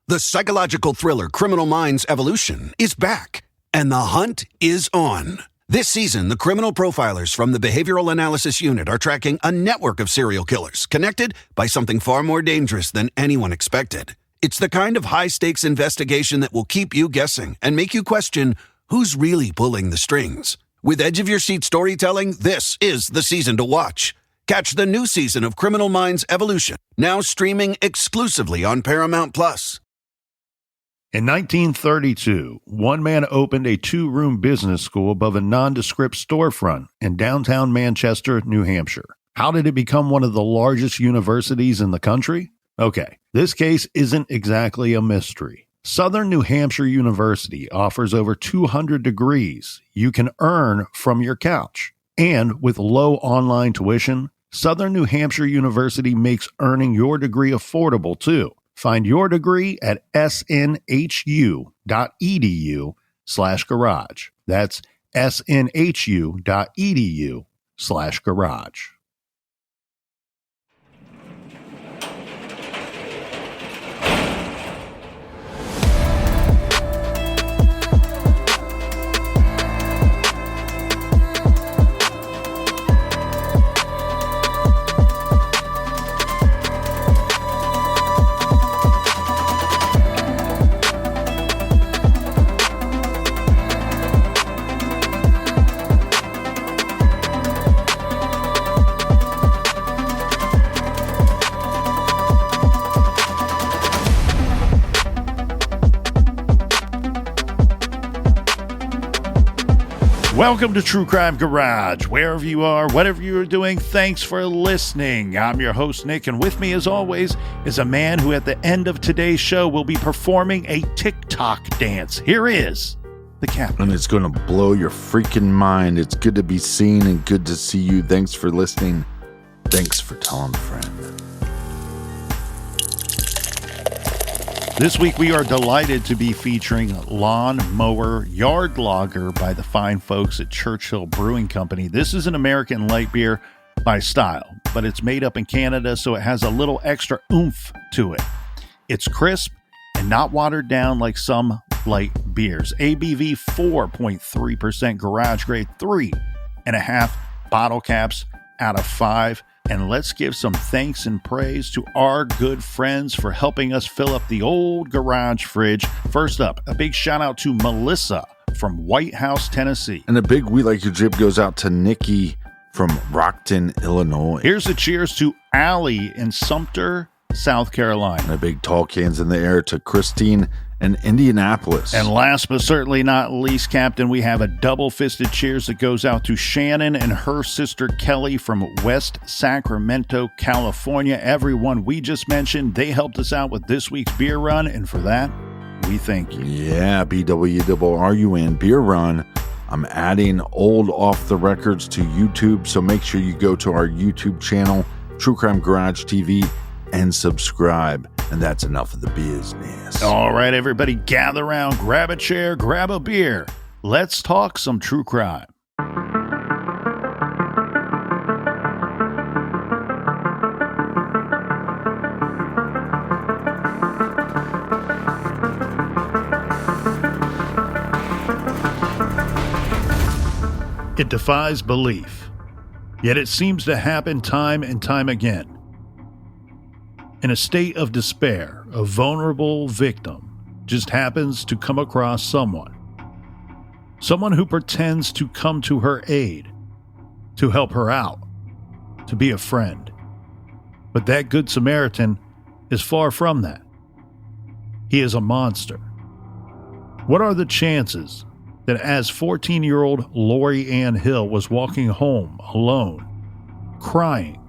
The psychological thriller Criminal Minds Evolution is back, and the hunt is on. This season, the criminal profilers from the Behavioral Analysis Unit are tracking a network of serial killers connected by something far more dangerous than anyone expected. It's the kind of high-stakes investigation that will keep you guessing and make you question who's really pulling the strings. With edge-of-your-seat storytelling, this is the season to watch. Catch the new season of Criminal Minds Evolution, now streaming exclusively on Paramount+. In 1932, one man opened a two-room business school above a nondescript storefront in downtown Manchester, New Hampshire. How did it become one of the largest universities in the country? Okay, this case isn't exactly a mystery. Southern New Hampshire University offers over 200 degrees you can earn from your couch. And with low online tuition, Southern New Hampshire University makes earning your degree affordable too. Find your degree at snhu.edu/garage. That's snhu.edu/garage. Welcome to True Crime Garage. Wherever you are, whatever you are doing, thanks for listening. I'm your host, Nick, and with me, as always, is a man who at the end of today's show will be performing a TikTok dance. Here is the captain. And it's going to blow your freaking mind. It's good to be seen and good to see you. Thanks for listening. Thanks for telling a friend. This week we are delighted to be featuring Lawn Mower Yard Lager by the fine folks at Churchill Brewing Company. This is an American light beer by style, but it's made up in Canada, so it has a little extra oomph to it. It's crisp and not watered down like some light beers. ABV 4.3%, garage grade 3.5 bottle caps out of 5. And let's give some thanks and praise to our good friends for helping us fill up the old garage fridge. First up, a big shout out to Melissa from White House, Tennessee. And a big We Like Your Drip goes out to Nikki from Rockton, Illinois. Here's a cheers to Allie in Sumter, South Carolina. And a big tall cans in the air to Christine in Indianapolis. And last but certainly not least, Captain, we have a double-fisted cheers that goes out to Shannon and her sister Kelly from West Sacramento, California. Everyone we just mentioned, they helped us out with this week's beer run, and for that, we thank you. Yeah, BWRUN Beer Run. I'm adding old off the records to YouTube, so make sure you go to our YouTube channel, True Crime Garage TV, and subscribe. And that's enough of the business. All right, everybody, gather around, grab a chair, grab a beer. Let's talk some true crime. It defies belief, yet it seems to happen time and time again. In a state of despair, a vulnerable victim just happens to come across someone who pretends to come to her aid, to help her out, to be a friend. But that Good Samaritan is far from that. He is a monster. What are the chances that as 14-year-old Lori Ann Hill was walking home alone, crying,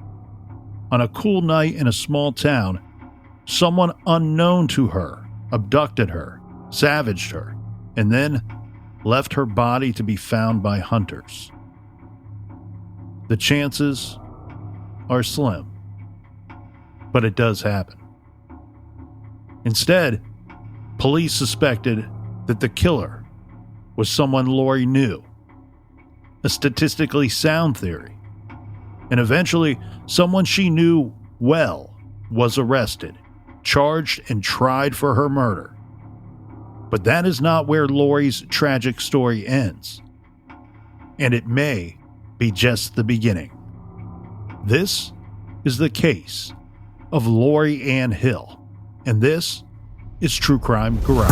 on a cool night in a small town, someone unknown to her abducted her, savaged her, and then left her body to be found by hunters? The chances are slim, but it does happen. Instead, police suspected that the killer was someone Lori knew, a statistically sound theory. And eventually, someone she knew well was arrested, charged and tried for her murder. But that is not where Lori's tragic story ends. And it may be just the beginning. This is the case of Lori Ann Hill, and this is True Crime Garage.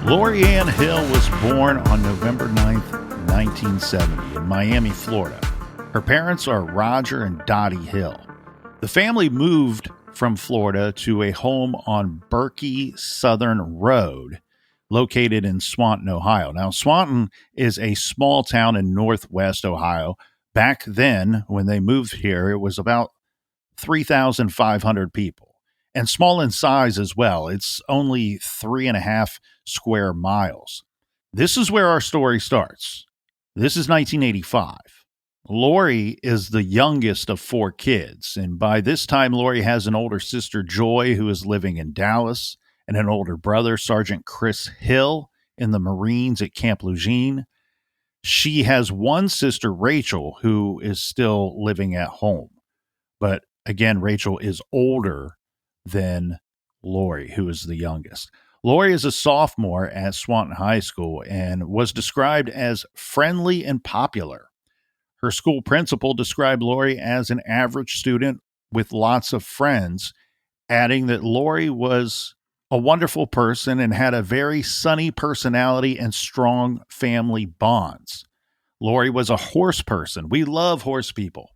Lori Ann Hill was born on November 9th, 1970 in Miami, Florida. Her parents are Roger and Dottie Hill. The family moved from Florida to a home on Berkey Southern Road, located in Swanton, Ohio. Now, Swanton is a small town in northwest Ohio. Back then, when they moved here, it was about 3,500 people, and small in size as well. It's only 3.5 square miles. This is where our story starts. This is 1985. Lori is the youngest of 4 kids, and by this time, Lori has an older sister, Joy, who is living in Dallas, and an older brother, Sergeant Chris Hill, in the Marines at Camp Lejeune. She has one sister, Rachel, who is still living at home. But again, Rachel is older than Lori, who is the youngest. Lori is a sophomore at Swanton High School and was described as friendly and popular. Her school principal described Lori as an average student with lots of friends, adding that Lori was a wonderful person and had a very sunny personality and strong family bonds. Lori was a horse person. We love horse people.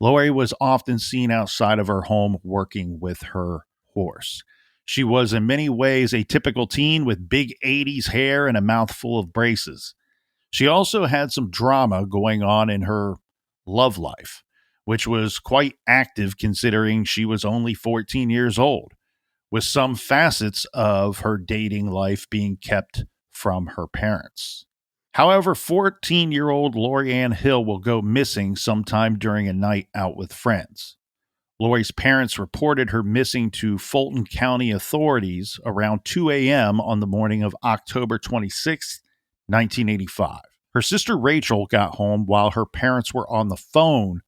Lori was often seen outside of her home working with her horse. She was in many ways a typical teen with big 80s hair and a mouthful of braces. She also had some drama going on in her love life, which was quite active considering she was only 14 years old, with some facets of her dating life being kept from her parents. However, 14-year-old Lori Ann Hill will go missing sometime during a night out with friends. Lori's parents reported her missing to Fulton County authorities around 2 a.m. on the morning of October 26, 1985. Her sister Rachel got home while her parents were on the phone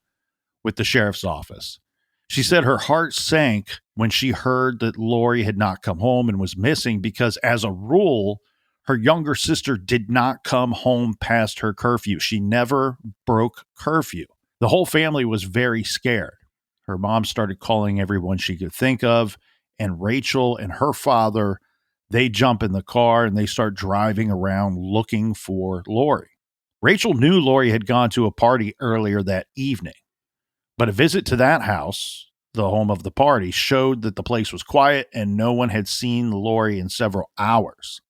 with the sheriff's office. She said her heart sank when she heard that Lori had not come home and was missing because, as a rule, her younger sister did not come home past her curfew. She never broke curfew. The whole family was very scared. Her mom started calling everyone she could think of, and Rachel and her father, they jump in the car and they start driving around looking for Lori. Rachel knew Lori had gone to a party earlier that evening, but a visit to that house, the home of the party, showed that the place was quiet and no one had seen Lori in several hours.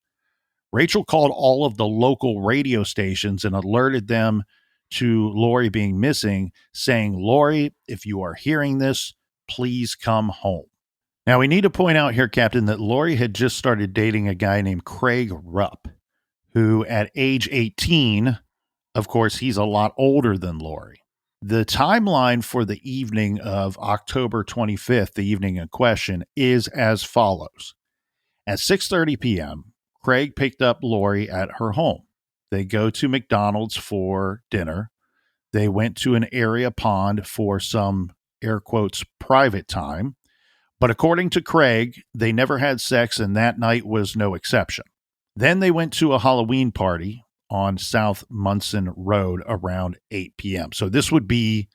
Rachel called all of the local radio stations and alerted them to Lori being missing, saying, "Lori, if you are hearing this, please come home." Now, we need to point out here, Captain, that Lori had just started dating a guy named Craig Rupp, who at age 18, of course, he's a lot older than Lori. The timeline for the evening of October 25th, the evening in question, is as follows. At 6:30 p.m., Craig picked up Lori at her home. They go to McDonald's for dinner. They went to an area pond for some, air quotes, private time. But according to Craig, they never had sex, and that night was no exception. Then they went to a Halloween party on South Munson Road around 8 p.m. So this would be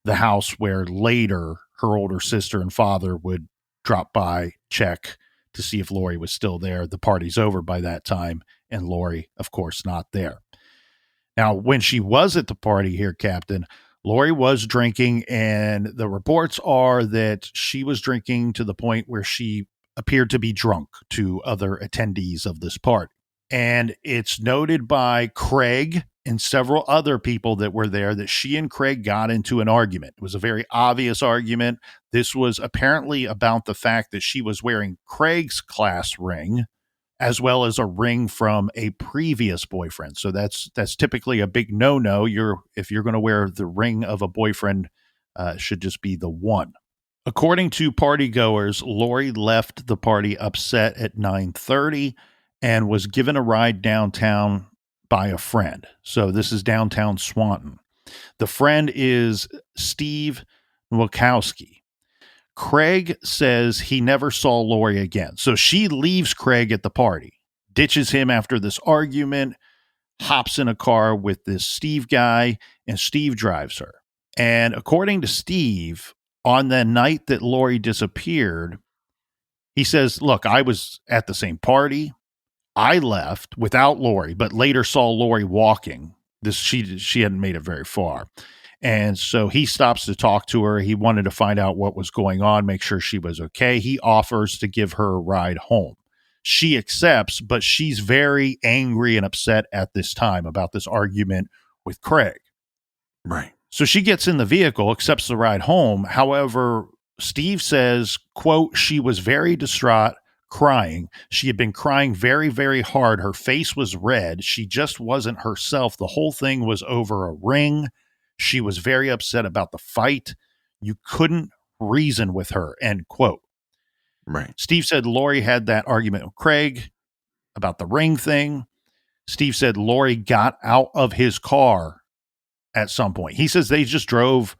the house where later her older sister and father would drop by, check to see if Lori was still there. The party's over by that time, and Lori, of course, not there. Now, when she was at the party here, Captain, Lori was drinking, and the reports are that she was drinking to the point where she appeared to be drunk to other attendees of this party. And it's noted by Craig and several other people that were there that she and Craig got into an argument. It was a very obvious argument. This was apparently about the fact that she was wearing Craig's class ring, as well as a ring from a previous boyfriend. So that's typically a big no-no. If you're going to wear the ring of a boyfriend, should just be the one. According to partygoers, Lori left the party upset at 9:30 and was given a ride downtown by a friend. So this is downtown Swanton. The friend is Steve Wachowski. Craig says he never saw Lori again. So she leaves Craig at the party, ditches him after this argument, hops in a car with this Steve guy, and Steve drives her. And according to Steve, on the night that Lori disappeared, he says, look, I was at the same party. I left without Lori, but later saw Lori walking. She hadn't made it very far. And so he stops to talk to her. He wanted to find out what was going on, make sure she was okay. He offers to give her a ride home. She accepts, but she's very angry and upset at this time about this argument with Craig. Right. So she gets in the vehicle, accepts the ride home. However, Steve says, quote, she was very distraught, crying. She had been crying very, very hard. Her face was red. She just wasn't herself. The whole thing was over a ring. She was very upset about the fight. You couldn't reason with her, end quote. Right. Steve said Lori had that argument with Craig about the ring thing. Steve said Lori got out of his car at some point. He says they just drove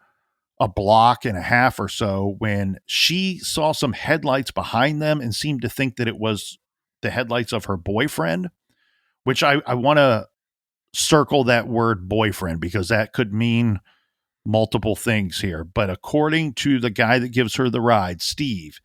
a block and a half or so when she saw some headlights behind them and seemed to think that it was the headlights of her boyfriend, which I want to circle that word boyfriend because that could mean multiple things here. But according to the guy that gives her the ride, Steve,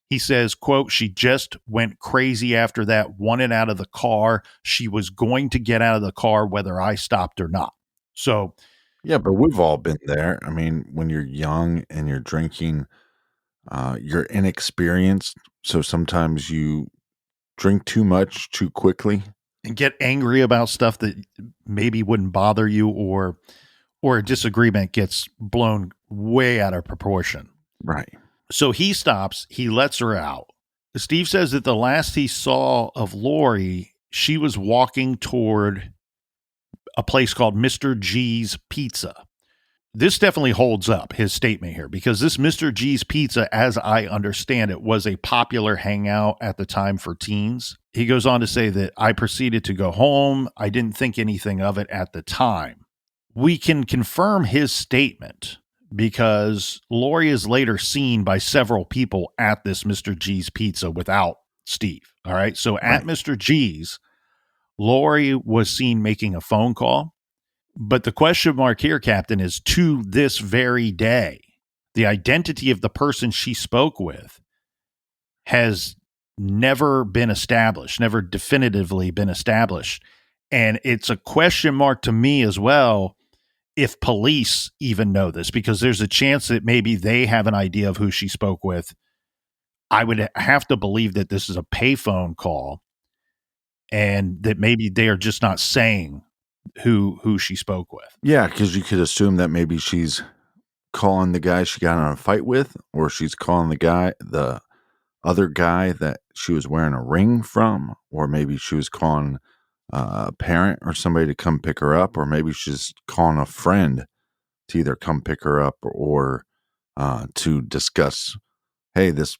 he says, quote, she just went crazy after that, wanted out of the car. She was going to get out of the car whether I stopped or not. So, yeah, but we've all been there. I mean, when you're young and you're drinking, you're inexperienced. So sometimes you drink too much too quickly. And get angry about stuff that maybe wouldn't bother you or a disagreement gets blown way out of proportion. Right. So he stops, he lets her out. Steve says that the last he saw of Lori, she was walking toward a place called Mr. G's Pizza. This definitely holds up, his statement here, because this Mr. G's Pizza, as I understand it, was a popular hangout at the time for teens. He goes on to say that I proceeded to go home. I didn't think anything of it at the time. We can confirm his statement because Lori is later seen by several people at this Mr. G's Pizza without Steve. All right. So at Mr. G's, Lori was seen making a phone call. But the question mark here, Captain, is to this very day, the identity of the person she spoke with has never been established, never definitively been established. And it's a question mark to me as well if police even know this, because there's a chance that maybe they have an idea of who she spoke with. I would have to believe that this is a payphone call and that maybe they are just not saying who she spoke with. Yeah, because you could assume that maybe she's calling the guy she got in a fight with, or she's calling the other guy that she was wearing a ring from, or maybe she was calling a parent or somebody to come pick her up, or maybe she's calling a friend to either come pick her up or to discuss, hey, this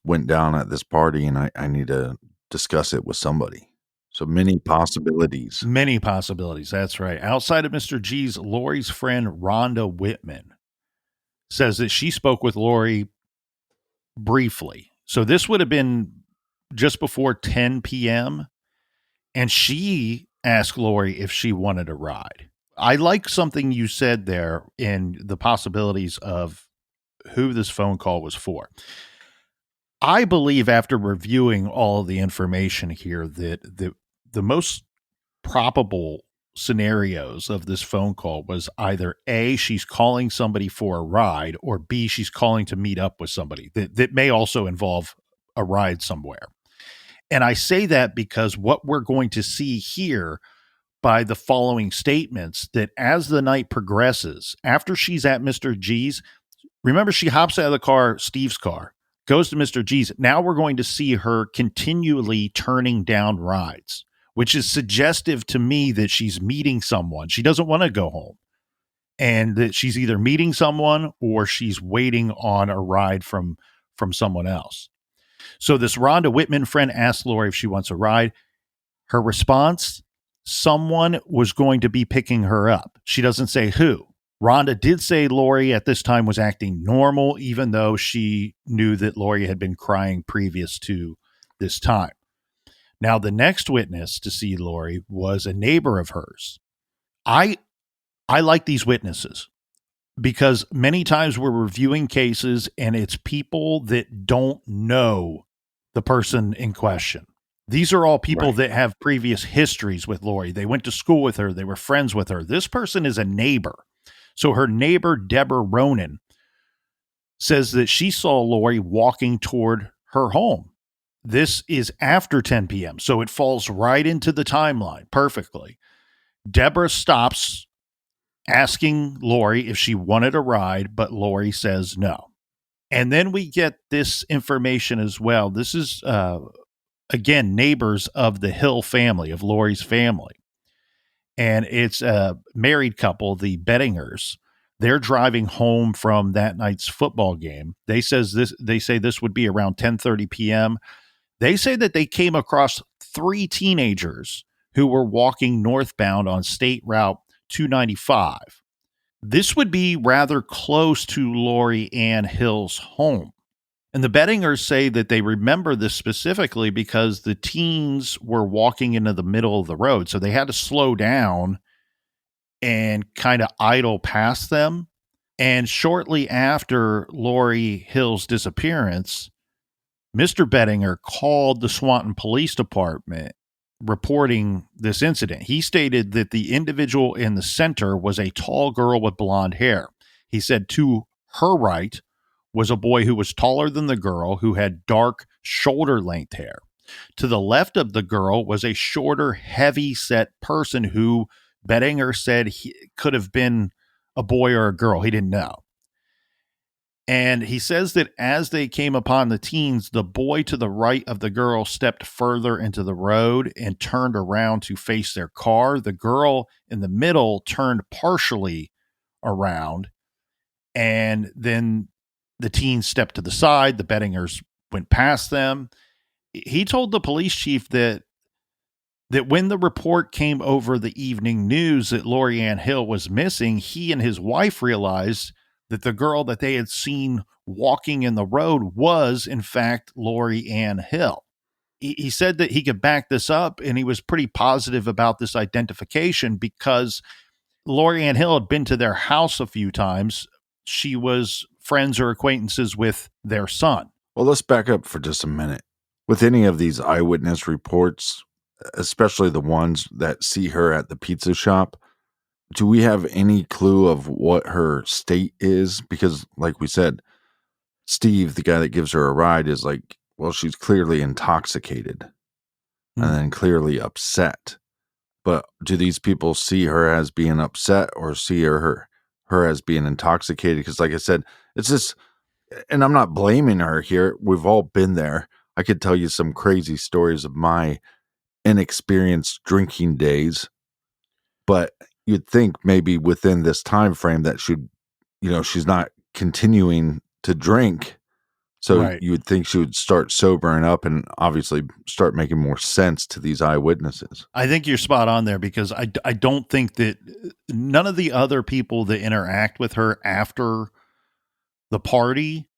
went down at this party and I need to discuss it with somebody. So many possibilities. Many possibilities. That's right. Outside of Mr. G's, Lori's friend Rhonda Whitman says that she spoke with Lori briefly. So this would have been just before 10 p.m. And she asked Lori if she wanted a ride. I like something you said there in the possibilities of who this phone call was for. I believe after reviewing all of the information here that the most probable scenarios of this phone call was either A, she's calling somebody for a ride, or B, she's calling to meet up with somebody that may also involve a ride somewhere. And I say that because what we're going to see here by the following statements, that as the night progresses, after she's at Mr. G's, remember she hops out of the car, Steve's car, goes to Mr. G's. Now we're going to see her continually turning down rides, which is suggestive to me that she's meeting someone. She doesn't want to go home. and that she's either meeting someone or she's waiting on a ride from someone else. So this Rhonda Whitman friend asked Lori if she wants a ride. Her response, someone was going to be picking her up. She doesn't say who. Rhonda did say Lori at this time was acting normal, even though she knew that Lori had been crying previous to this time. Now, the next witness to see Lori was a neighbor of hers. I like these witnesses because many times we're reviewing cases and it's people that don't know the person in question. These are all people that have previous histories with Lori. They went to school with her. They were friends with her. This person is a neighbor. So her neighbor, Deborah Ronan, says that she saw Lori walking toward her home. This is after 10 p.m., so it falls right into the timeline perfectly. Deborah stops asking Lori if she wanted a ride, but Lori says no. And then we get this information as well. This is, again, neighbors of the Hill family, of Lori's family. And it's a married couple, the Bettingers. They're driving home from that night's football game. They say this would be around 10:30 p.m. They say that they came across 3 teenagers who were walking northbound on State Route 295. This would be rather close to Lori Ann Hill's home. And the Bettingers say that they remember this specifically because the teens were walking into the middle of the road. So they had to slow down and kind of idle past them. And shortly after Lori Hill's disappearance, Mr. Bettinger called the Swanton Police Department reporting this incident. He stated that the individual in the center was a tall girl with blonde hair. He said to her right was a boy who was taller than the girl, who had dark shoulder-length hair. To the left of the girl was a shorter, heavy-set person who Bettinger said he could have been a boy or a girl. He didn't know. And he says that as they came upon the teens, the boy to the right of the girl stepped further into the road and turned around to face their car. The girl in the middle turned partially around, and then the teens stepped to the side. The Bettingers went past them. He told the police chief that when the report came over the evening news that Lori Ann Hill was missing, he and his wife realized that the girl that they had seen walking in the road was, in fact, Lori Ann Hill. He said that he could back this up, and he was pretty positive about this identification because Lori Ann Hill had been to their house a few times. She was friends or acquaintances with their son. Well, let's back up for just a minute. With any of these eyewitness reports, especially the ones that see her at the pizza shop, do we have any clue of what her state is? Because, like we said, Steve, the guy that gives her a ride, is like, well, she's clearly intoxicated and then clearly upset. But do these people see her as being upset or see her as being intoxicated? Because, like I said, it's just, and I'm not blaming her here. We've all been there. I could tell you some crazy stories of my inexperienced drinking days, but you'd think maybe within this time frame that she's not continuing to drink. So you would think she would start sobering up and obviously start making more sense to these eyewitnesses. I think you're spot on there because I don't think that none of the other people that interact with her after the party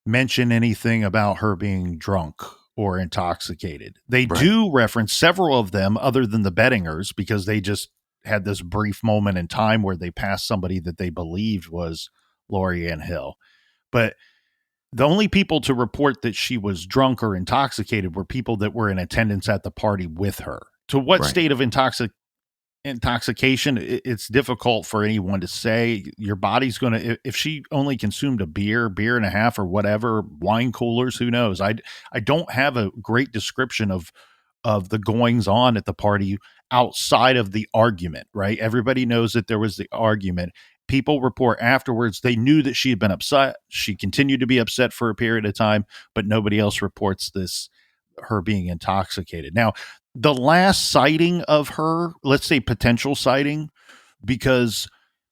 mention anything about her being drunk or intoxicated. They do reference several of them other than the Bettingers because they just had this brief moment in time where they passed somebody that they believed was Lori Ann Hill. But the only people to report that she was drunk or intoxicated were people that were in attendance at the party with her. To what state of intoxication, it's difficult for anyone to say. Your body's going to, if she only consumed a beer and a half or whatever, wine coolers, who knows? I don't have a great description of the goings on at the party outside of the argument, right? Everybody knows that there was the argument. People report afterwards they knew that she had been upset. She continued to be upset for a period of time, but nobody else reports her being intoxicated. Now, the last sighting of her, let's say potential sighting, because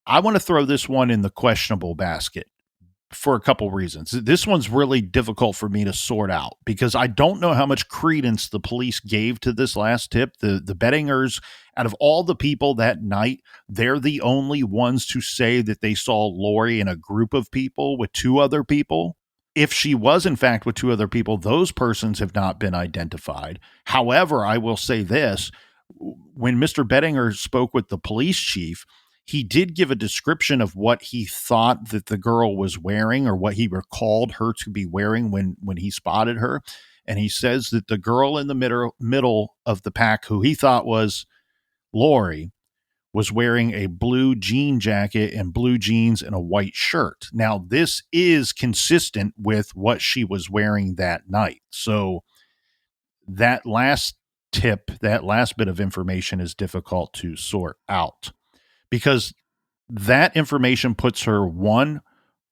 I want to throw this one in the questionable basket for a couple reasons. This one's really difficult for me to sort out because I don't know how much credence the police gave to this last tip. The Bettingers, out of all the people that night, they're the only ones to say that they saw Lori in a group of people with two other people. If she was, in fact, with two other people, those persons have not been identified. However, I will say this. When Mr. Bettinger spoke with the police chief, he did give a description of what he thought that the girl was wearing or what he recalled her to be wearing when he spotted her. And he says that the girl in the middle of the pack, who he thought was Lori, was wearing a blue jean jacket and blue jeans and a white shirt. Now, this is consistent with what she was wearing that night. So that last tip, that last bit of information is difficult to sort out because that information puts her, one,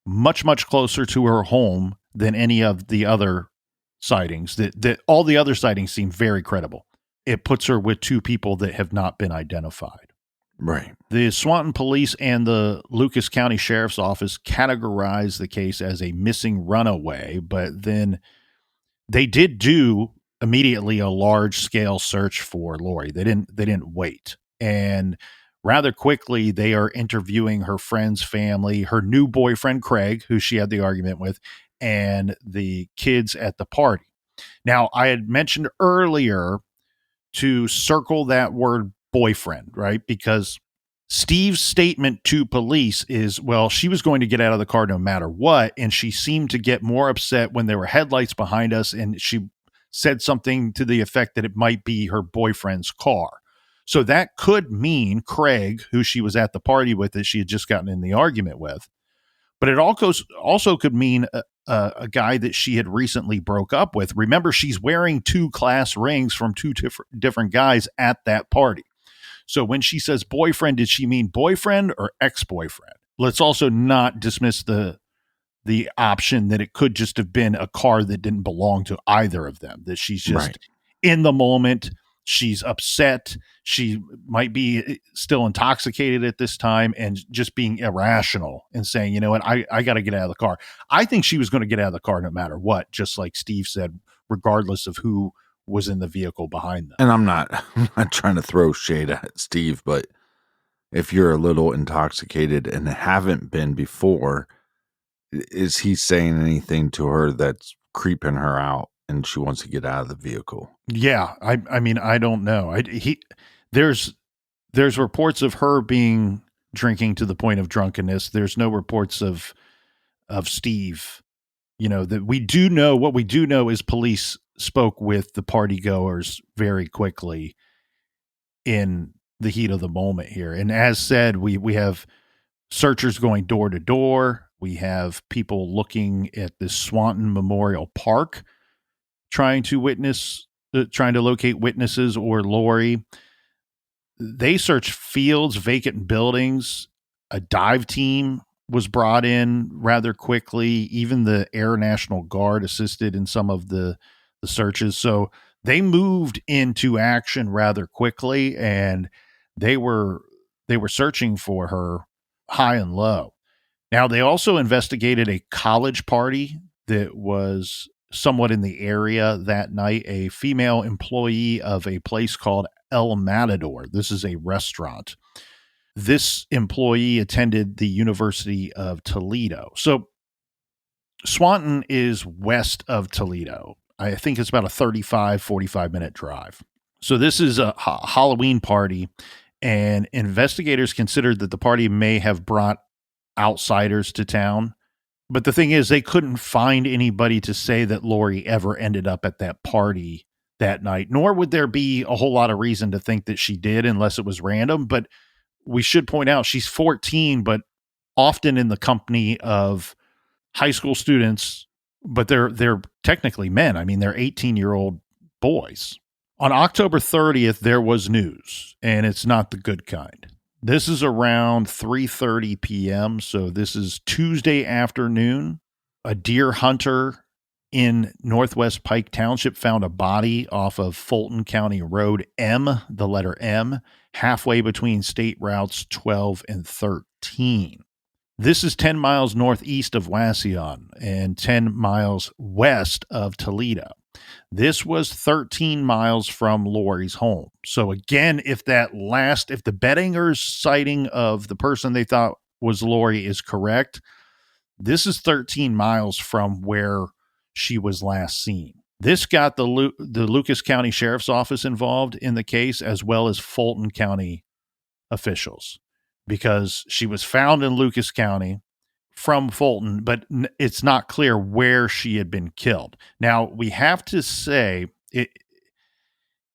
much, much closer to her home than any of the other sightings. That all the other sightings seem very credible. It puts her with two people that have not been identified. Right. The Swanton Police and the Lucas County Sheriff's Office categorized the case as a missing runaway, but then they did do immediately a large-scale search for Lori. They didn't wait. And rather quickly, they are interviewing her friend's family, her new boyfriend, Craig, who she had the argument with, and the kids at the party. Now, I had mentioned earlier to circle that word boyfriend, right? Because Steve's statement to police is, well, she was going to get out of the car no matter what, and she seemed to get more upset when there were headlights behind us, and she said something to the effect that it might be her boyfriend's car. So that could mean Craig, who she was at the party with, that she had just gotten in the argument with. But it also could mean a guy that she had recently broke up with. Remember, she's wearing two class rings from two different guys at that party. So when she says boyfriend, did she mean boyfriend or ex-boyfriend? Let's also not dismiss the option that it could just have been a car that didn't belong to either of them, that she's just in the moment. She's upset. She might be still intoxicated at this time and just being irrational and saying, you know what, I got to get out of the car. I think she was going to get out of the car no matter what, just like Steve said, regardless of who was in the vehicle behind them. And I'm not trying to throw shade at Steve, but if you're a little intoxicated and haven't been before, is he saying anything to her that's creeping her out and she wants to get out of the vehicle? Yeah. I mean, I don't know. There's reports of her being drinking to the point of drunkenness. There's no reports of Steve, that we do know. What we do know is police spoke with the party goers very quickly in the heat of the moment here. And as said, we have searchers going door to door. We have people looking at the Swanton Memorial Park, trying to locate witnesses or Lori. They search fields, vacant buildings. A dive team was brought in rather quickly. Even the Air National Guard assisted in some of the searches. So they moved into action rather quickly, and they were searching for her high and low. Now, they also investigated a college party that was somewhat in the area that night. A female employee of a place called El Matador. This is a restaurant. This employee attended the University of Toledo. So Swanton is west of Toledo. I think it's about a 45-minute drive. So this is a Halloween party, and investigators considered that the party may have brought outsiders to town. But the thing is, they couldn't find anybody to say that Lori ever ended up at that party that night, nor would there be a whole lot of reason to think that she did unless it was random. But we should point out she's 14, but often in the company of high school students, but they're technically men. I mean, they're 18-year-old boys. On October 30th, there was news, and it's not the good kind. This is around 3:30 p.m., so this is Tuesday afternoon. A deer hunter in Northwest Pike Township found a body off of Fulton County Road M, the letter M, halfway between state routes 12 and 13. 13. This is 10 miles northeast of Wauseon and 10 miles west of Toledo. This was 13 miles from Lori's home. So again, if the Bettinger's sighting of the person they thought was Lori is correct, this is 13 miles from where she was last seen. This got the Lucas County Sheriff's Office involved in the case, as well as Fulton County officials, because she was found in Lucas County from Fulton, but it's not clear where she had been killed. Now, we have to say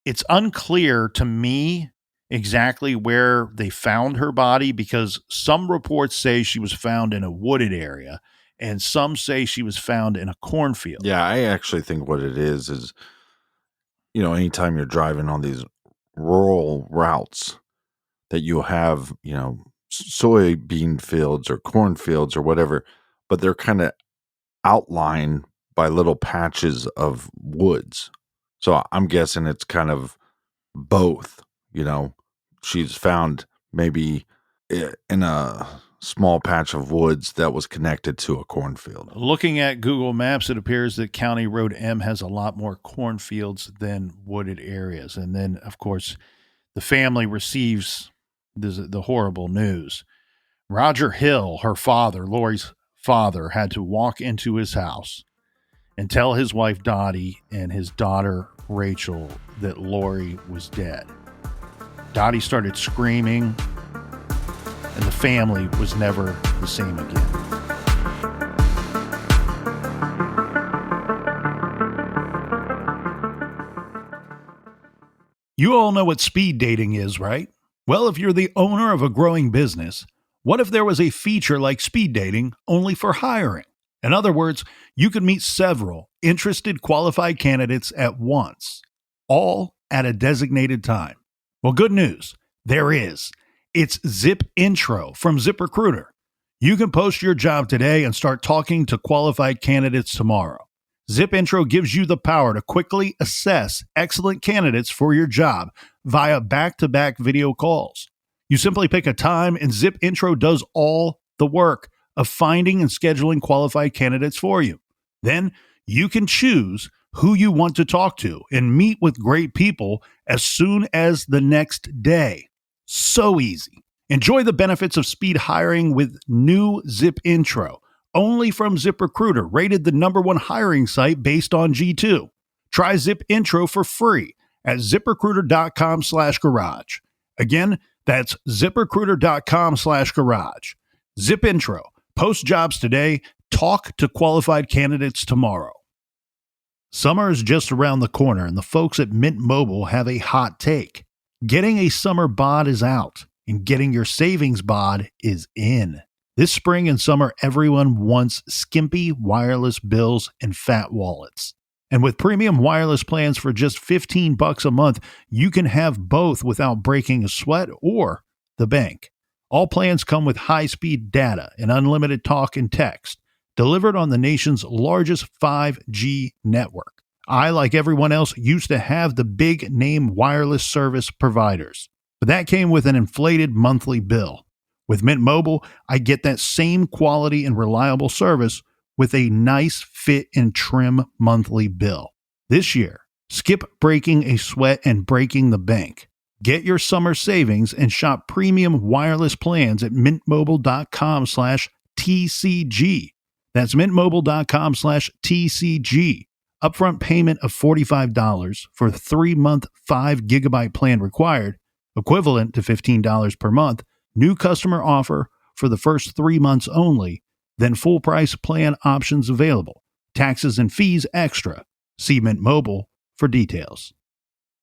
it's unclear to me exactly where they found her body, because some reports say she was found in a wooded area and some say she was found in a cornfield. Yeah, I actually think what it is, anytime you're driving on these rural routes that you have, soybean fields or cornfields or whatever, but they're kind of outlined by little patches of woods. So I'm guessing it's kind of both, she's found maybe in a small patch of woods that was connected to a cornfield. Looking at Google Maps, it appears that County Road M has a lot more cornfields than wooded areas. And then, of course, the family receives the horrible news. Roger Hill, her father, Lori's father, had to walk into his house and tell his wife Dottie and his daughter Rachel that Lori was dead. Dottie started screaming, and the family was never the same again. You all know what speed dating is, right? Well, if you're the owner of a growing business, what if there was a feature like speed dating only for hiring? In other words, you could meet several interested qualified candidates at once, all at a designated time. Well, good news, there is. It's Zip Intro from ZipRecruiter. You can post your job today and start talking to qualified candidates tomorrow. Zip Intro gives you the power to quickly assess excellent candidates for your job via back-to-back video calls. You simply pick a time and Zip Intro does all the work of finding and scheduling qualified candidates for you. Then you can choose who you want to talk to and meet with great people as soon as the next day. So easy. Enjoy the benefits of speed hiring with new Zip Intro, only from ZipRecruiter, rated the #1 hiring site based on G2. Try Zip Intro for free at ZipRecruiter.com/garage. Again, that's ZipRecruiter.com/garage. Zip Intro. Post jobs today. Talk to qualified candidates tomorrow. Summer is just around the corner, and the folks at Mint Mobile have a hot take. Getting a summer bod is out, and getting your savings bod is in. This spring and summer, everyone wants skimpy wireless bills and fat wallets. And with premium wireless plans for just $15 a month, you can have both without breaking a sweat or the bank. All plans come with high-speed data and unlimited talk and text, delivered on the nation's largest 5G network. I, like everyone else, used to have the big-name wireless service providers, but that came with an inflated monthly bill. With Mint Mobile, I get that same quality and reliable service with a nice fit and trim monthly bill. This year, skip breaking a sweat and breaking the bank. Get your summer savings and shop premium wireless plans at mintmobile.com/TCG. That's mintmobile.com/TCG. Upfront payment of $45 for a 3-month 5-gigabyte plan required, equivalent to $15 per month. New customer offer for the first 3 months only, then full price plan options available. Taxes and fees extra. See Mint Mobile for details.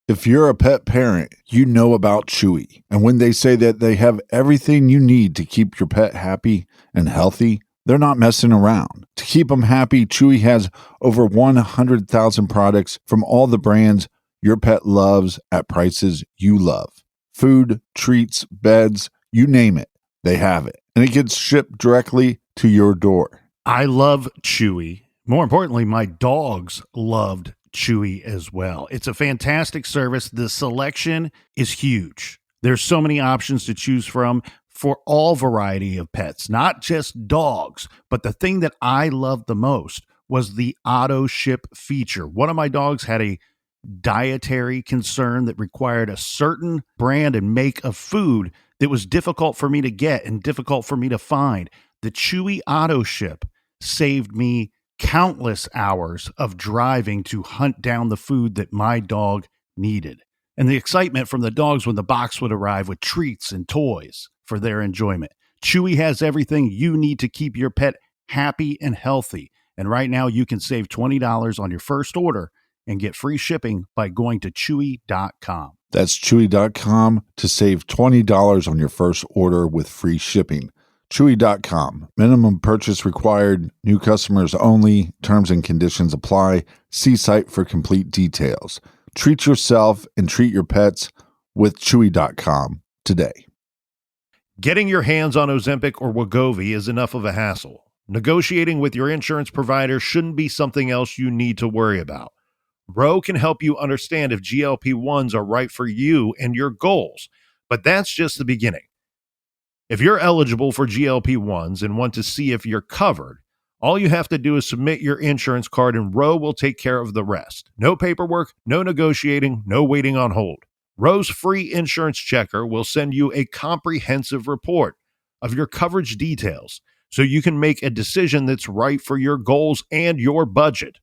If you're a pet parent, you know about Chewy. And when they say that they have everything you need to keep your pet happy and healthy, they're not messing around. To keep them happy, Chewy has over 100,000 products from all the brands your pet loves at prices you love. Food, treats, beds, you name it, they have it. And it gets shipped directly to your door. I love Chewy. More importantly, my dogs loved Chewy as well. It's a fantastic service. The selection is huge. There's so many options to choose from. for all variety of pets, not just dogs. But the thing that I loved the most was the auto ship feature. One of my dogs had a dietary concern that required a certain brand and make of food that was difficult for me to get and difficult for me to find. The Chewy auto ship saved me countless hours of driving to hunt down the food that my dog needed. And the excitement from the dogs when the box would arrive with treats and toys for their enjoyment. Chewy has everything you need to keep your pet happy and healthy. And right now you can save $20 on your first order and get free shipping by going to chewy.com. That's chewy.com to save $20 on your first order with free shipping. Chewy.com. Minimum purchase required. New customers only. Terms and conditions apply. See site for complete details. Treat yourself and treat your pets with Chewy.com today. Getting your hands on Ozempic or Wegovy is enough of a hassle. Negotiating with your insurance provider shouldn't be something else you need to worry about. Ro can help you understand if GLP-1s are right for you and your goals, but that's just the beginning. If you're eligible for GLP-1s and want to see if you're covered, all you have to do is submit your insurance card and Ro will take care of the rest. No paperwork, no negotiating, no waiting on hold. Ro's free insurance checker will send you a comprehensive report of your coverage details so you can make a decision that's right for your goals and your budget.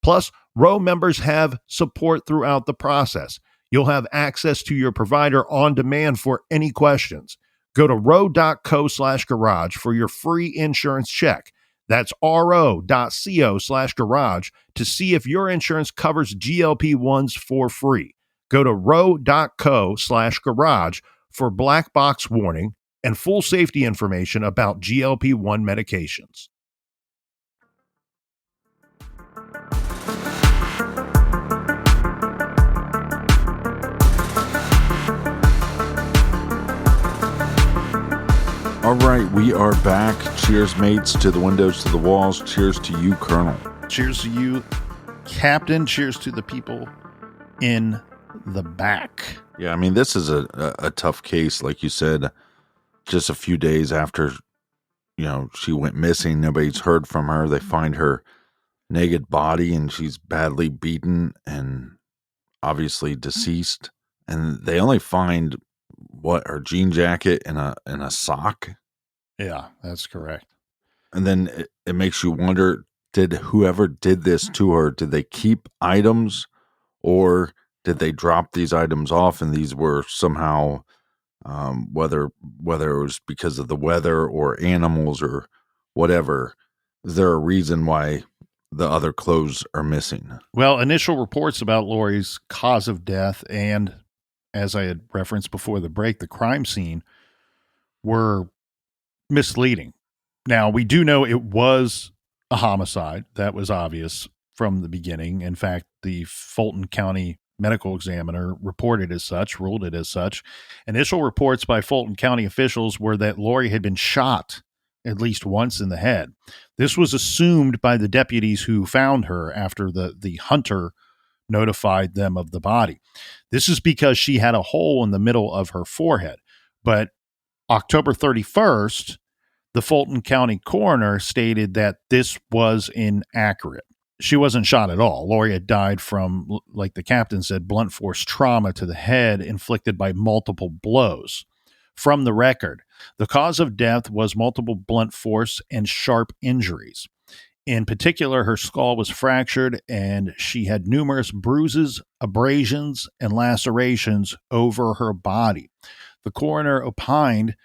Plus, Ro members have support throughout the process. You'll have access to your provider on demand for any questions. Go to ro.co/garage for your free insurance check. That's ro.co/garage to see if your insurance covers GLP-1s for free. Go to ro.co/garage for black box warning and full safety information about GLP-1 medications. All right, we are back. Cheers, mates, to the windows, to the walls. Cheers to you, Colonel. Cheers to you, Captain. Cheers to the people in the back. Yeah, I mean, this is a tough case. Like you said, just a few days after, she went missing. Nobody's heard from her. They find her naked body and she's badly beaten and obviously deceased. And they only find her jean jacket and a sock. Yeah, that's correct. And then it makes you wonder, did whoever did this to her, did they keep items or did they drop these items off and these were somehow, whether it was because of the weather or animals or whatever, is there a reason why the other clothes are missing? Well, initial reports about Lori's cause of death and, as I had referenced before the break, the crime scene were misleading. Now, we do know it was a homicide. That was obvious from the beginning. In fact, the Fulton County medical examiner reported as such, ruled it as such. Initial reports by Fulton County officials were that Lori had been shot at least once in the head. This was assumed by the deputies who found her after the hunter notified them of the body. This is because she had a hole in the middle of her forehead. But October 31st, the Fulton County coroner stated that this was inaccurate. She wasn't shot at all. Lori had died from, like the captain said, blunt force trauma to the head inflicted by multiple blows. From the record, the cause of death was multiple blunt force and sharp injuries. In particular, her skull was fractured and she had numerous bruises, abrasions, and lacerations over her body. The coroner opined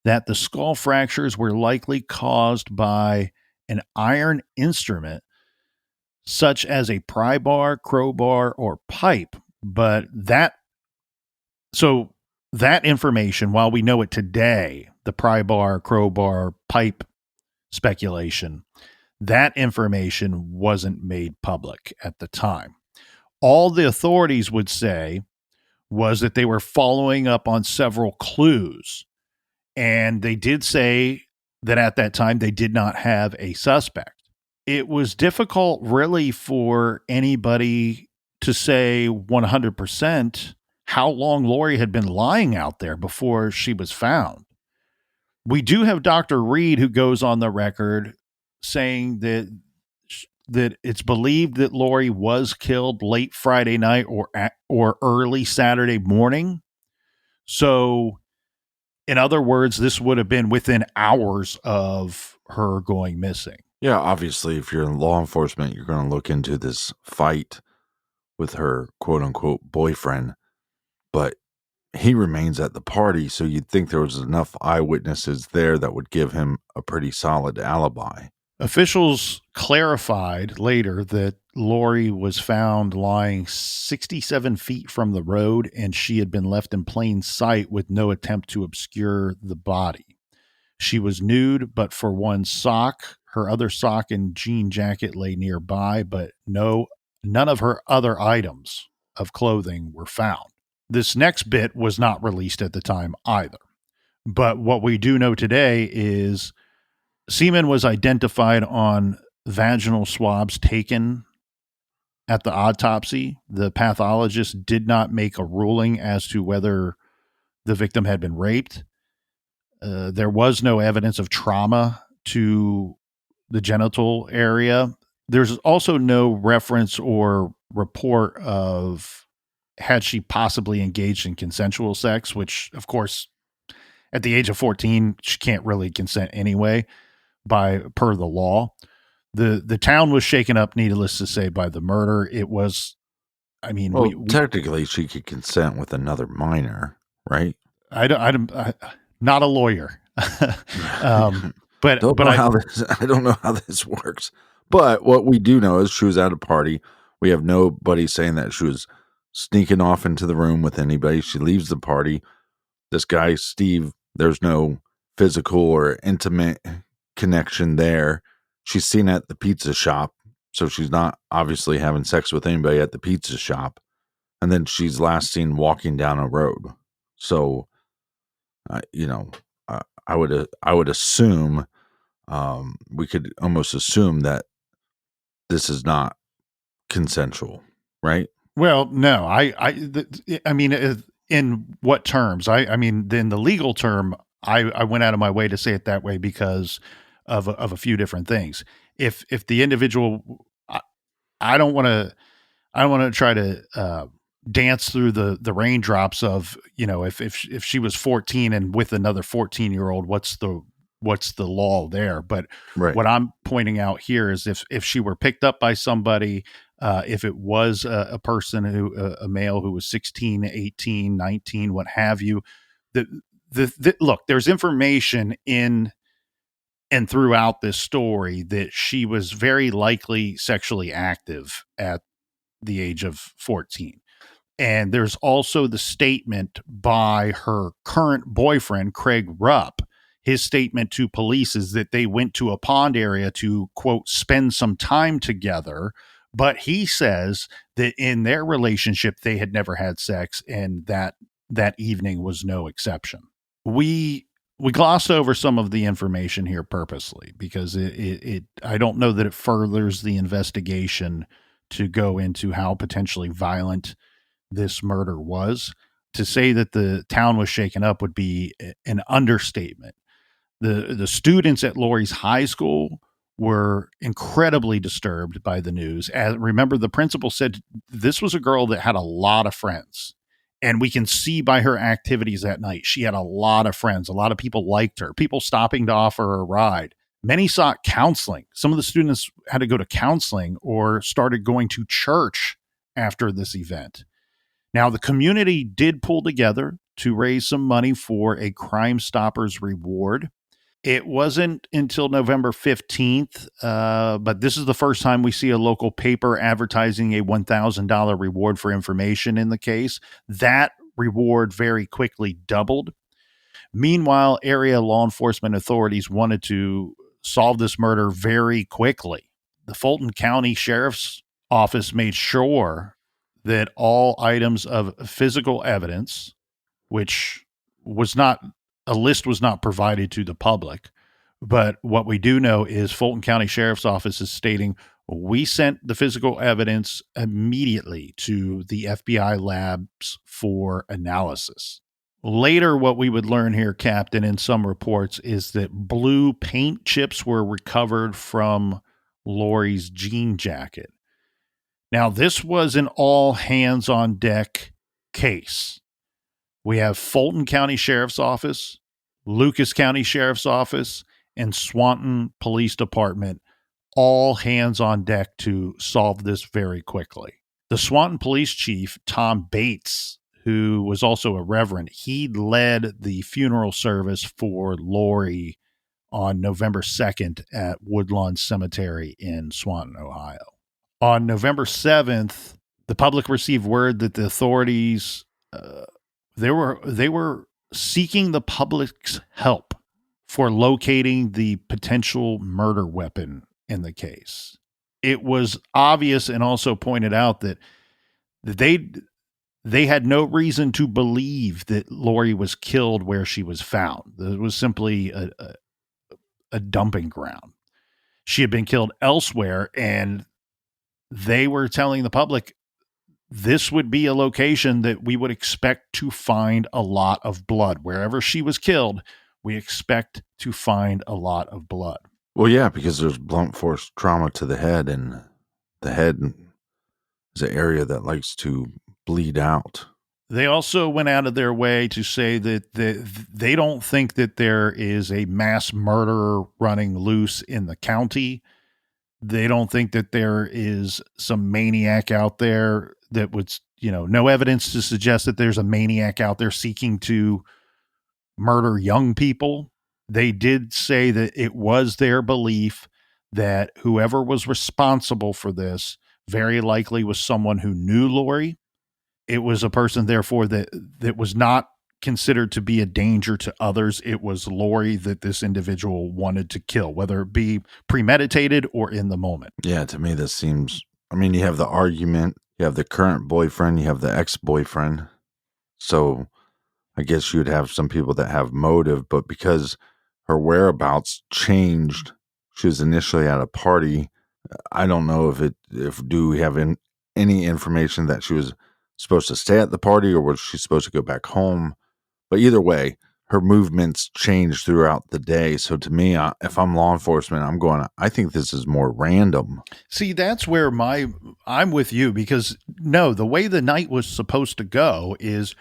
that the skull fractures were likely caused by an iron instrument such as a pry bar, crowbar, or pipe. But that information, while we know it today, the pry bar, crowbar, pipe speculation, that information wasn't made public at the time. All the authorities would say was that they were following up on several clues. And they did say that at that time they did not have a suspect. It was difficult really for anybody to say 100% how long Lori had been lying out there before she was found. We do have Dr. Reed, who goes on the record saying that it's believed that Lori was killed late Friday night or early Saturday morning. So, in other words, this would have been within hours of her going missing. Yeah, obviously, if you're in law enforcement, you're going to look into this fight with her quote-unquote boyfriend, but he remains at the party, so you'd think there was enough eyewitnesses there that would give him a pretty solid alibi. Officials clarified later that Lori was found lying 67 feet from the road, and she had been left in plain sight with no attempt to obscure the body. She was nude, but for one sock. Her other sock and jean jacket lay nearby, but none of her other items of clothing were found. This next bit was not released at the time either. But what we do know today is semen was identified on vaginal swabs taken at the autopsy. The pathologist did not make a ruling as to whether the victim had been raped. There was no evidence of trauma to the genital area. There's also no reference or report of had she possibly engaged in consensual sex, which, of course, at the age of 14, she can't really consent anyway, per the law. The town was shaken up, needless to say, by the murder. It was, Technically, she could consent with another minor, right? Not a lawyer. But I don't know how this works. But what we do know is she was at a party. We have nobody saying that she was sneaking off into the room with anybody. She leaves the party. This guy, Steve, there's no physical or intimate connection there. She's seen at the pizza shop, so she's not obviously having sex with anybody at the pizza shop. And then she's last seen walking down a road. So, I would assume, we could almost assume that this is not consensual, right? Well, no, I mean, in what terms? I mean, in the legal term, I went out of my way to say it that way because of a few different things. If the individual, I don't want to try to dance through the raindrops of, if she was 14 and with another 14-year-old, what's the law there? But Right. What I'm pointing out here is if she were picked up by somebody, if it was a person a male who was 16, 18, 19, what have you, look, there's information in and throughout this story that she was very likely sexually active at the age of 14. And there's also the statement by her current boyfriend, Craig Rupp. His statement to police is that they went to a pond area to, quote, spend some time together. But he says that in their relationship, they had never had sex, and that evening was no exception. We glossed over some of the information here purposely because I don't know that it furthers the investigation to go into how potentially violent this murder was. To say that the town was shaken up would be an understatement. The students at Lori's high school were incredibly disturbed by the news. Remember, the principal said this was a girl that had a lot of friends. And we can see by her activities that night, she had a lot of friends. A lot of people liked her, people stopping to offer her a ride. Many sought counseling. Some of the students had to go to counseling or started going to church after this event. Now, the community did pull together to raise some money for a Crime Stoppers reward. It wasn't until November 15th, but this is the first time we see a local paper advertising a $1,000 reward for information in the case. That reward very quickly doubled. Meanwhile, area law enforcement authorities wanted to solve this murder very quickly. The Fulton County Sheriff's Office made sure that all items of physical evidence, which was not a list was not provided to the public. But what we do know is Fulton County Sheriff's Office is stating, we sent the physical evidence immediately to the FBI labs for analysis. Later, what we would learn here, Captain, in some reports, is that blue paint chips were recovered from Lori's jean jacket. Now, this was an all hands on deck case. We have Fulton County Sheriff's Office, Lucas County Sheriff's Office, and Swanton Police Department, all hands on deck to solve this very quickly. The Swanton Police Chief, Tom Bates, who was also a reverend, he led the funeral service for Lori on November 2nd at Woodlawn Cemetery in Swanton, Ohio. On November 7th, the public received word that the authorities they were seeking the public's help for locating the potential murder weapon in the case. It was obvious and also pointed out that they had no reason to believe that Lori was killed where she was found. It was simply a dumping ground. She had been killed elsewhere, and they were telling the public this would be a location that we would expect to find a lot of blood. Wherever she was killed, we expect to find a lot of blood. Well, yeah, because there's blunt force trauma to the head, and the head is an area that likes to bleed out. They also went out of their way to say that they don't think that there is a mass murderer running loose in the county. They don't think that there is some maniac out there that would, no evidence to suggest that there's a maniac out there seeking to murder young people. They did say that it was their belief that whoever was responsible for this very likely was someone who knew Lori. It was a person, therefore, that was not considered to be a danger to others. It was Lori that this individual wanted to kill, whether it be premeditated or in the moment. Yeah, to me, this seems, you have the argument, you have the current boyfriend, you have the ex-boyfriend. So I guess you'd have some people that have motive, but because her whereabouts changed, she was initially at a party. I don't know if do we have any information that she was supposed to stay at the party or was she supposed to go back home? But either way, her movements changed throughout the day. So to me, if I'm law enforcement, I think this is more random. See, that's where I'm with you, because no, the way the night was supposed to go is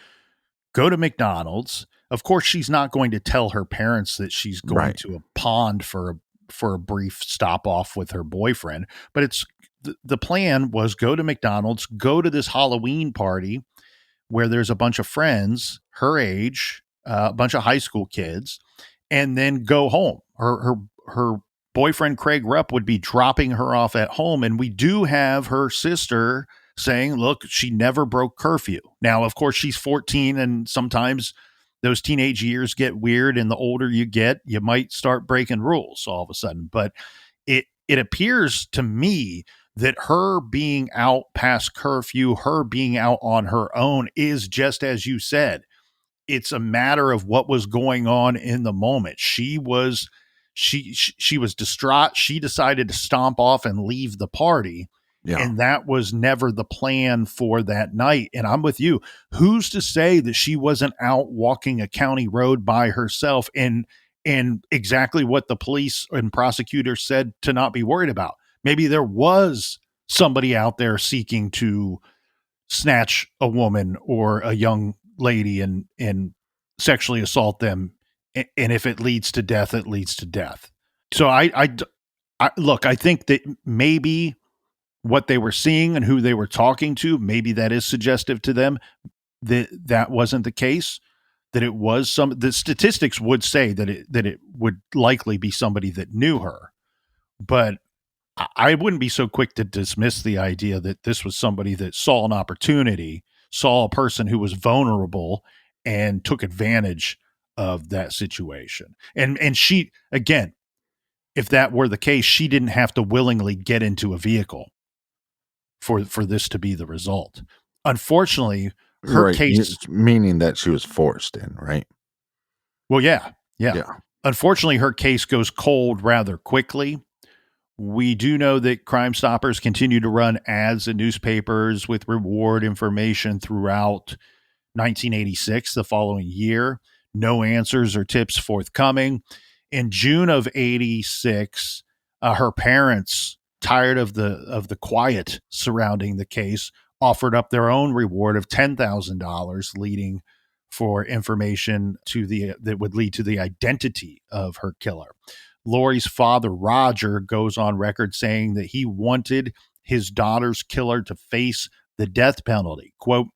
go to McDonald's. Of course, she's not going to tell her parents that she's going to a pond for a brief stop off with her boyfriend, but the plan was go to McDonald's, go to this Halloween party where there's a bunch of friends her age, a bunch of high school kids, and then go home. Her boyfriend, Craig Rupp, would be dropping her off at home. And we do have her sister saying, look, she never broke curfew. Now, of course, she's 14, and sometimes those teenage years get weird. And the older you get, you might start breaking rules all of a sudden. But it appears to me that her being out past curfew, her being out on her own is just as you said. It's a matter of what was going on in the moment. She was distraught. She decided to stomp off and leave the party. Yeah. And that was never the plan for that night. And I'm with you. Who's to say that she wasn't out walking a county road by herself and exactly what the police and prosecutors said to not be worried about? Maybe there was somebody out there seeking to snatch a woman or a young lady and sexually assault them. And if it leads to death, it leads to death. So I look, I think that maybe what they were seeing and who they were talking to, maybe that is suggestive to them that wasn't the case, that it was the statistics would say that it would likely be somebody that knew her. But I wouldn't be so quick to dismiss the idea that this was somebody that saw an opportunity, saw a person who was vulnerable and took advantage of that situation. And she, again, if that were the case, she didn't have to willingly get into a vehicle for this to be the result. Unfortunately, her case, meaning that she was forced in, right? Well, yeah. Unfortunately, her case goes cold rather quickly. We do know that Crime Stoppers continue to run ads in newspapers with reward information throughout 1986, the following year. No answers or tips forthcoming. In June of 86, her parents, tired of the quiet surrounding the case, offered up their own reward of $10,000, leading for information that would lead to the identity of her killer. Lori's father, Roger, goes on record saying that he wanted his daughter's killer to face the death penalty. Quote,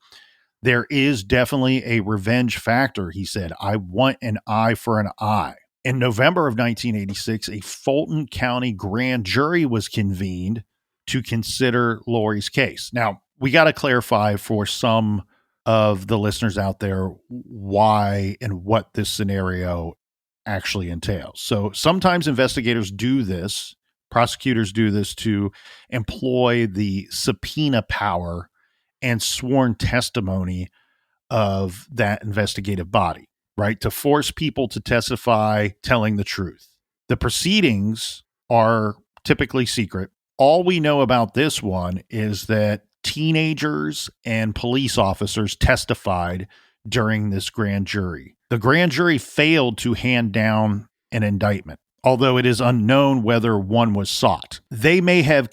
"There is definitely a revenge factor," he said. "I want an eye for an eye." In November of 1986, a Fulton County grand jury was convened to consider Lori's case. Now, we got to clarify for some of the listeners out there why and what this scenario actually entails. So sometimes investigators do this, prosecutors do this to employ the subpoena power and sworn testimony of that investigative body, right? To force people to testify telling the truth. The proceedings are typically secret. All we know about this one is that teenagers and police officers testified during this grand jury. The grand jury failed to hand down an indictment, although it is unknown whether one was sought. They may have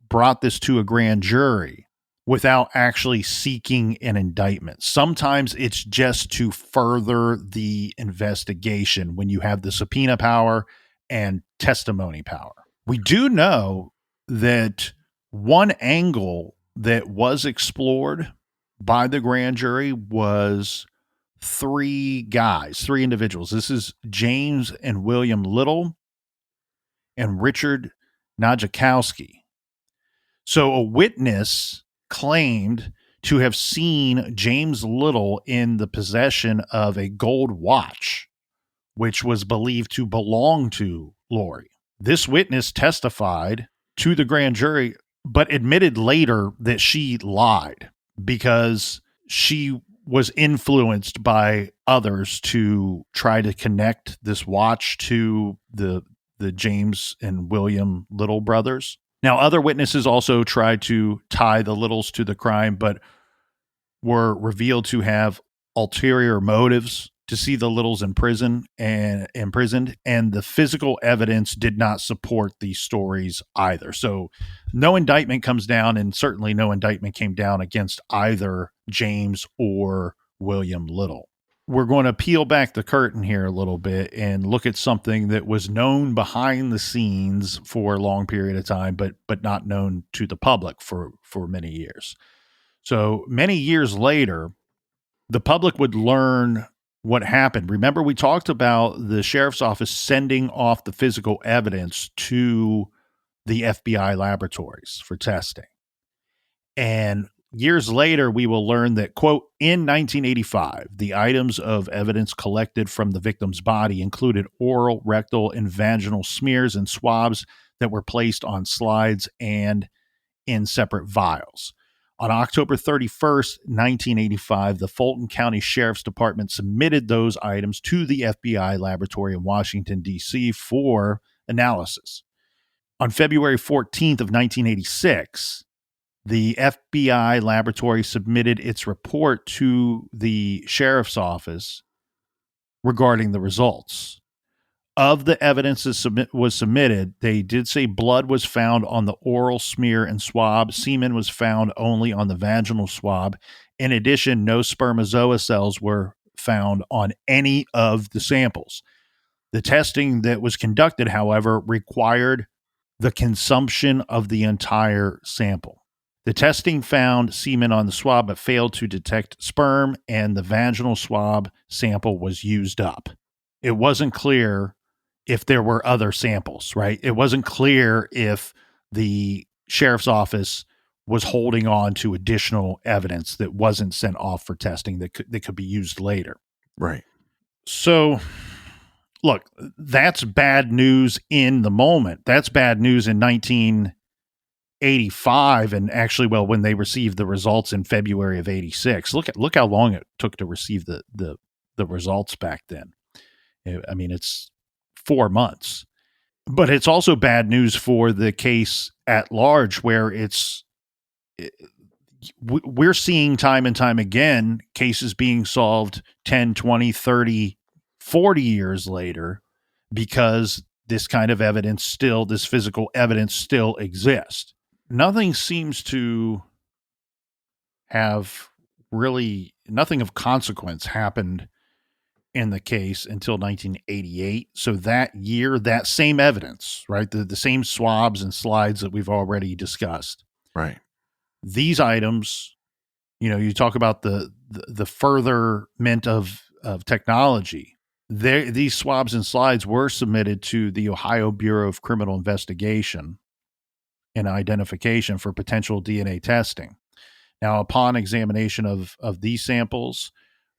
brought this to a grand jury without actually seeking an indictment. Sometimes it's just to further the investigation when you have the subpoena power and testimony power. We do know that one angle that was explored by the grand jury was three individuals. This is James and William Little and Richard Najakowski. So a witness claimed to have seen James Little in the possession of a gold watch, which was believed to belong to Lori. This witness testified to the grand jury, but admitted later that she lied because she was influenced by others to try to connect this watch to the James and William Little brothers. Now, other witnesses also tried to tie the Littles to the crime, but were revealed to have ulterior motives to see the Littles imprisoned, and the physical evidence did not support these stories either. So no indictment comes down, and certainly no indictment came down against either James or William Little. We're going to peel back the curtain here a little bit and look at something that was known behind the scenes for a long period of time, but not known to the public for many years. So many years later, the public would learn what happened. Remember, we talked about the sheriff's office sending off the physical evidence to the FBI laboratories for testing. And years later, we will learn that, quote, in 1985, the items of evidence collected from the victim's body included oral, rectal, and vaginal smears and swabs that were placed on slides and in separate vials. On October 31st, 1985, the Fulton County Sheriff's Department submitted those items to the FBI laboratory in Washington, D.C. for analysis. On February 14th of 1986, the FBI laboratory submitted its report to the sheriff's office regarding the results. Of the evidence that was submitted, they did say blood was found on the oral smear and swab. Semen was found only on the vaginal swab. In addition, no spermatozoa cells were found on any of the samples. The testing that was conducted, however, required the consumption of the entire sample. The testing found semen on the swab but failed to detect sperm, and the vaginal swab sample was used up. It wasn't clear if there were other samples, right? It wasn't clear if the sheriff's office was holding on to additional evidence that wasn't sent off for testing that could be used later. Right. So, look, that's bad news in the moment. That's bad news in 1985, and actually, well, when they received the results in February of 86. Look how long it took to receive the results back then. I mean, it's 4 months. But it's also bad news for the case at large, where we're seeing time and time again cases being solved 10, 20, 30, 40 years later because this kind of evidence still, this physical evidence still exists. Nothing seems to have really, nothing of consequence happened in the case until 1988. So that year, that same evidence, right? The same swabs and slides that we've already discussed. Right. These items, you talk about the furtherment of technology. These swabs and slides were submitted to the Ohio Bureau of Criminal Investigation and Identification for potential DNA testing. Now, upon examination of these samples,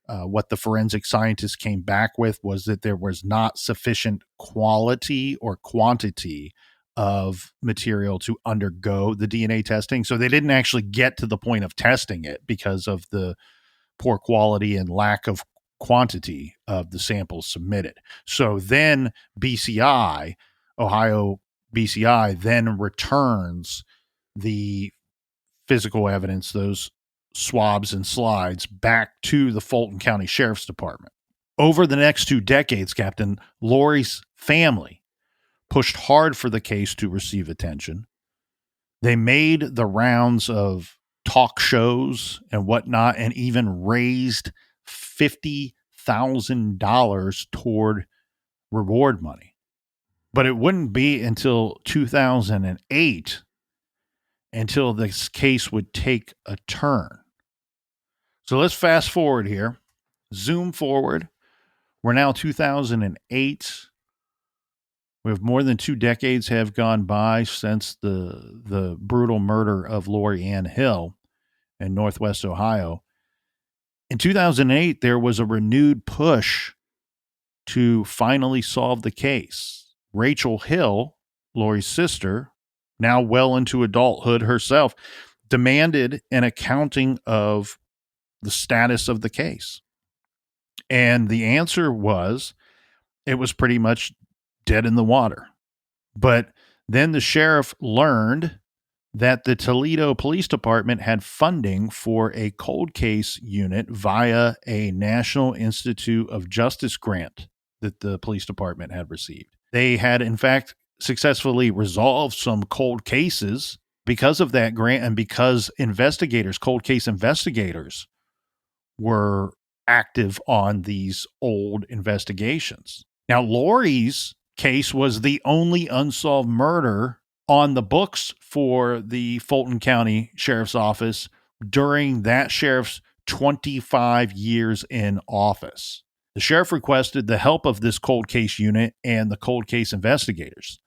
what the forensic scientists came back with was that there was not sufficient quality or quantity of material to undergo the DNA testing. So they didn't actually get to the point of testing it because of the poor quality and lack of quantity of the samples submitted. So then Ohio BCI then returns the physical evidence, those swabs and slides, back to the Fulton County Sheriff's Department. Over the next 2 decades, Captain, Lori's family pushed hard for the case to receive attention. They made the rounds of talk shows and whatnot, and even raised $50,000 toward reward money. But it wouldn't be until 2008 until this case would take a turn. So let's fast forward here, zoom forward. We're now 2008. We have more than 2 decades have gone by since the brutal murder of Lori Ann Hill in Northwest Ohio. In 2008, there was a renewed push to finally solve the case. Rachel Hill, Lori's sister, now well into adulthood herself, demanded an accounting of the status of the case. And the answer was, it was pretty much dead in the water. But then the sheriff learned that the Toledo Police Department had funding for a cold case unit via a National Institute of Justice grant that the police department had received. They had, in fact, successfully resolved some cold cases because of that grant and because cold case investigators, were active on these old investigations. Now, Lori's case was the only unsolved murder on the books for the Fulton County Sheriff's Office during that sheriff's 25 years in office. The sheriff requested the help of this cold case unit and the cold case investigators.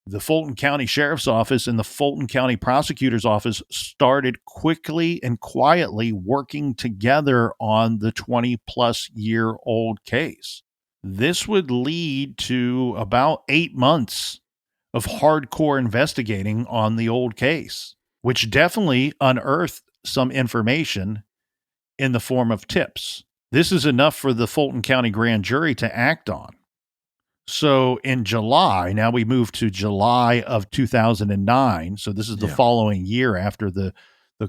The Fulton County Sheriff's Office and the Fulton County Prosecutor's Office started quickly and quietly working together on the 20-plus-year-old case. This would lead to about 8 months of hardcore investigating on the old case, which definitely unearthed some information in the form of tips. This is enough for the Fulton County grand jury to act on. So in July, now we move to July of 2009. So this is the following year after the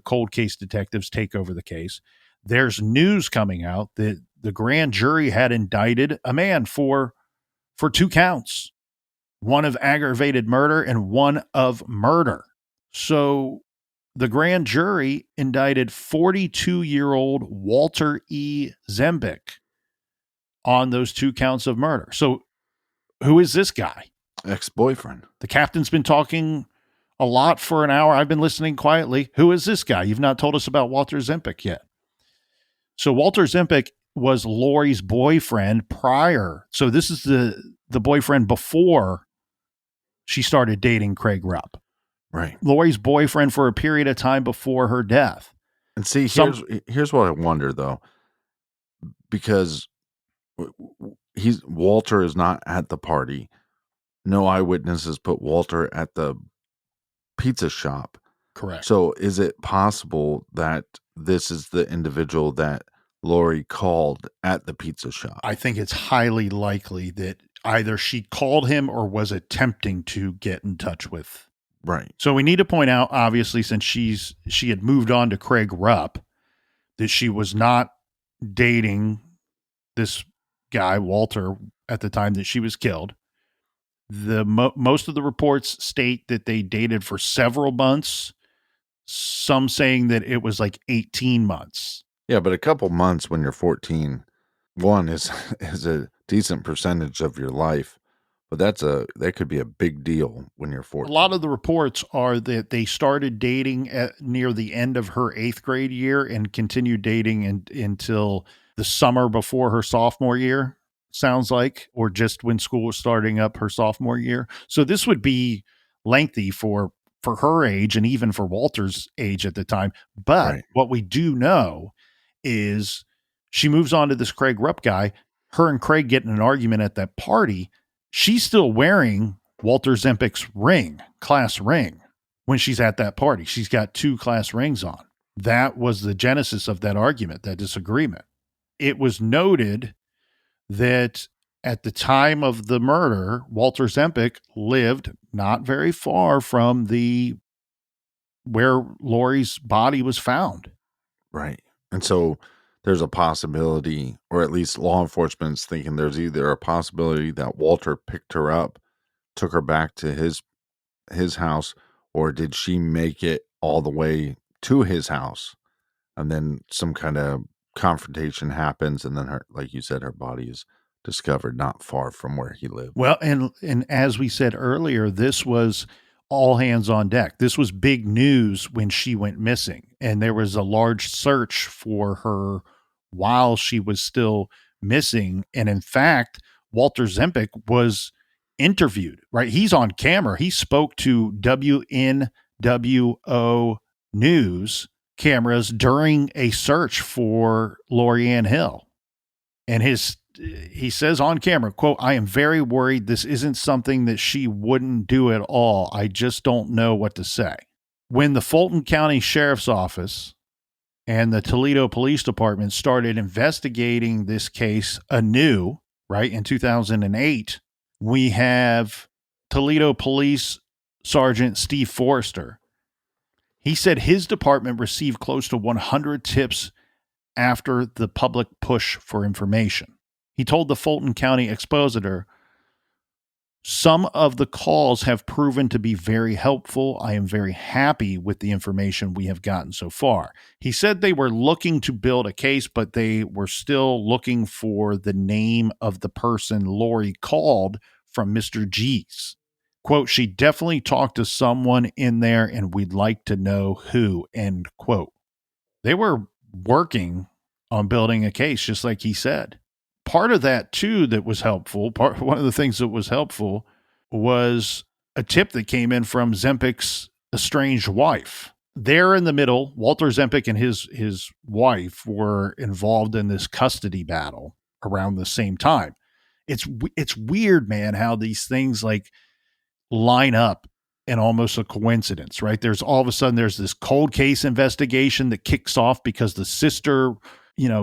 cold case detectives take over the case. There's news coming out that the grand jury had indicted a man for 2 counts, one of aggravated murder and one of murder. So the grand jury indicted 42-year-old Walter E. Zembick on those 2 counts of murder. So who is this guy? Ex-boyfriend. The captain's been talking a lot for an hour. I've been listening quietly. Who is this guy? You've not told us about Walter Zembick yet. So Walter Zembick was Lori's boyfriend prior. So this is the boyfriend before she started dating Craig Rupp. Right. Lori's boyfriend for a period of time before her death. And see, here's what I wonder, though, because Walter is not at the party. No eyewitnesses put Walter at the pizza shop. Correct. So is it possible that this is the individual that Lori called at the pizza shop? I think it's highly likely that either she called him or was attempting to get in touch with Right. So we need to point out, obviously, since she had moved on to Craig Rupp, that she was not dating this guy, Walter, at the time that she was killed. Most of the reports state that they dated for several months, some saying that it was like 18 months. Yeah, but a couple months when you're 14, one is a decent percentage of your life, but that could be a big deal when you're 14. A lot of the reports are that they started dating near the end of her 8th grade year and continued dating until the summer before her sophomore year, sounds like, or just when school was starting up her sophomore year. So this would be lengthy for her age and even for Walter's age at the time. But Right. what we do know is she moves on to this Craig Rupp guy. Her and Craig get in an argument at that party. She's still wearing Walter Zempik's ring, class ring, when she's at that party. She's got 2 class rings on. That was the genesis of that argument, that disagreement. It was noted that at the time of the murder, Walter Zempik lived not very far from where Lori's body was found. Right. And so there's a possibility, or at least law enforcement's thinking there's either a possibility that Walter picked her up, took her back to his house, or did she make it all the way to his house? And then some kind of confrontation happens, and then her, like you said, her body is discovered not far from where he lived. Well, and as we said earlier, this was all hands on deck. This was big news when she went missing, and there was a large search for her while she was still missing. And in fact, Walter Zempik was interviewed, right? He's on camera. He spoke to WNWO News cameras during a search for Lori Ann Hill. And he says on camera, quote, "I am very worried this isn't something that she wouldn't do at all. I just don't know what to say." When the Fulton County Sheriff's Office and the Toledo Police Department started investigating this case anew, right, in 2008, we have Toledo Police Sergeant Steve Forrester. He said his department received close to 100 tips after the public push for information. He told the Fulton County Expositor, "Some of the calls have proven to be very helpful. I am very happy with the information we have gotten so far." He said they were looking to build a case, but they were still looking for the name of the person Lori called from Mr. G's. Quote, "She definitely talked to someone in there and we'd like to know who," end quote. They were working on building a case, just like he said. Part of that, too, that was helpful, one of the things that was helpful was a tip that came in from Zempik's estranged wife. There in the middle, Walter Zempik and his wife were involved in this custody battle around the same time. It's weird, man, how these things like line up in almost a coincidence, right? There's all of a sudden there's this cold case investigation that kicks off because the sister,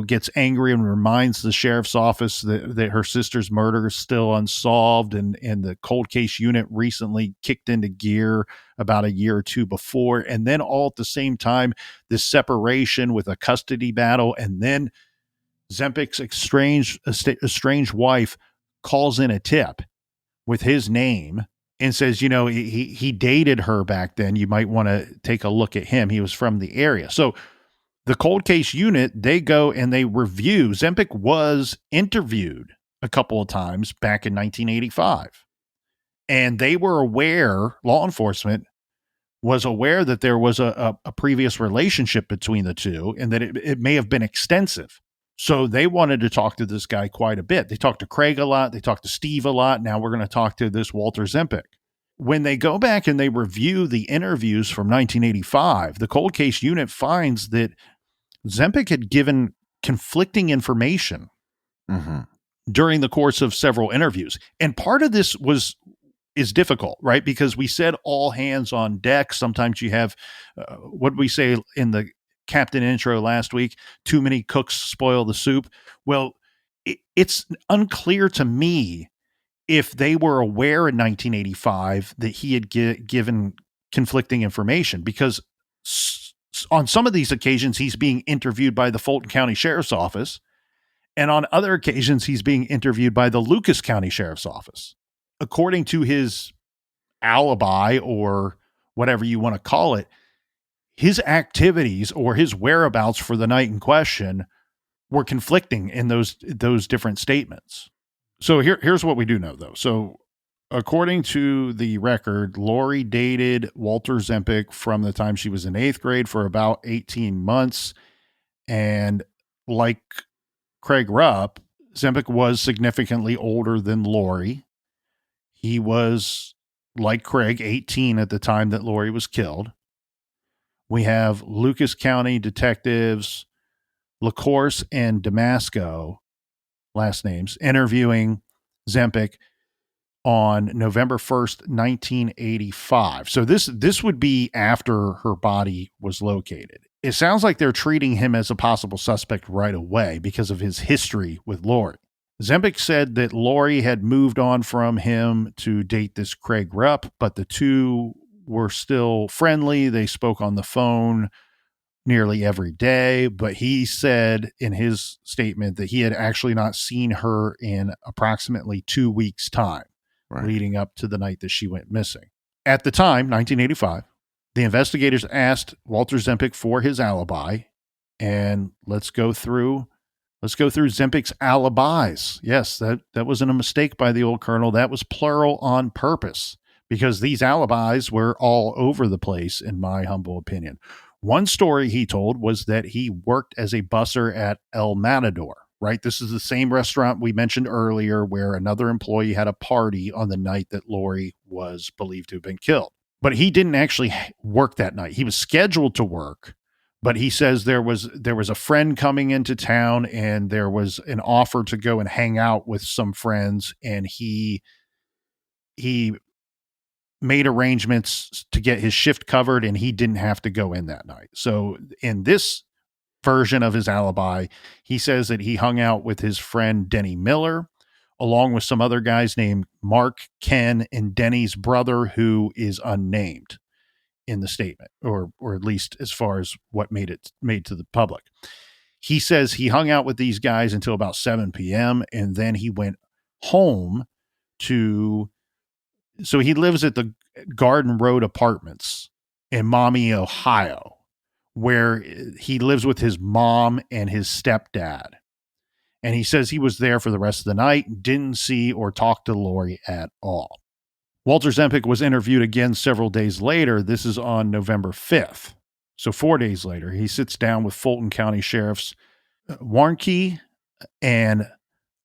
gets angry and reminds the sheriff's office that her sister's murder is still unsolved. And the cold case unit recently kicked into gear about a year or two before. And then all at the same time, this separation with a custody battle. And then Zempik's estranged wife calls in a tip with his name and says, he dated her back then. You might want to take a look at him. He was from the area. So the cold case unit, they go and they review. Zempik was interviewed a couple of times back in 1985. And they were aware, law enforcement was aware that there was a previous relationship between the two and that it may have been extensive. So they wanted to talk to this guy quite a bit. They talked to Craig a lot. They talked to Steve a lot. Now we're going to talk to this Walter Zempik. When they go back and they review the interviews from 1985, the cold case unit finds that Zempik had given conflicting information during the course of several interviews. And part of this is difficult, right? Because we said all hands on deck. Sometimes you have, what did we say in the captain intro last week? Too many cooks spoil the soup. Well, it's unclear to me if they were aware in 1985 that he had given conflicting information, because on some of these occasions, he's being interviewed by the Fulton County Sheriff's Office, and on other occasions, he's being interviewed by the Lucas County Sheriff's Office. According to his alibi, or whatever you want to call it, his activities or his whereabouts for the night in question were conflicting in those different statements. So here's what we do know, though. So according to the record, Lori dated Walter Zempic from the time she was in 8th grade for about 18 months. And like Craig Rupp, Zempic was significantly older than Lori. He was, like Craig, 18 at the time that Lori was killed. We have Lucas County detectives LaCourse and Damasco, last names, interviewing Zempic on November 1st, 1985. So this would be after her body was located. It sounds like they're treating him as a possible suspect right away because of his history with Lori. Zempic said that Lori had moved on from him to date this Craig Rupp, but the two were still friendly. They spoke on the phone nearly every day, but he said in his statement that he had actually not seen her in approximately 2 weeks' time, leading up to the night that she went missing. At the time, 1985, the investigators asked Walter Zempic for his alibi, and let's go through Zempic's alibis. Yes, that wasn't a mistake by the old colonel. That was plural on purpose, because these alibis were all over the place, in my humble opinion. One story he told was that he worked as a busser at El Matador, right? This is the same restaurant we mentioned earlier where another employee had a party on the night that Lori was believed to have been killed. But he didn't actually work that night. He was scheduled to work, but he says there was a friend coming into town and there was an offer to go and hang out with some friends, and he made arrangements to get his shift covered, and he didn't have to go in that night. So in this version of his alibi, he says that he hung out with his friend Denny Miller, along with some other guys named Mark, Ken, and Denny's brother, who is unnamed in the statement, or at least as far as what made to the public. He says he hung out with these guys until about 7 p.m. and then he went home so he lives at the Garden Road Apartments in Maumee, Ohio, where he lives with his mom and his stepdad. And he says he was there for the rest of the night, didn't see or talk to Lori at all. Walter Zempic was interviewed again several days later. This is on November 5th. So 4 days later, he sits down with Fulton County Sheriffs Warnke and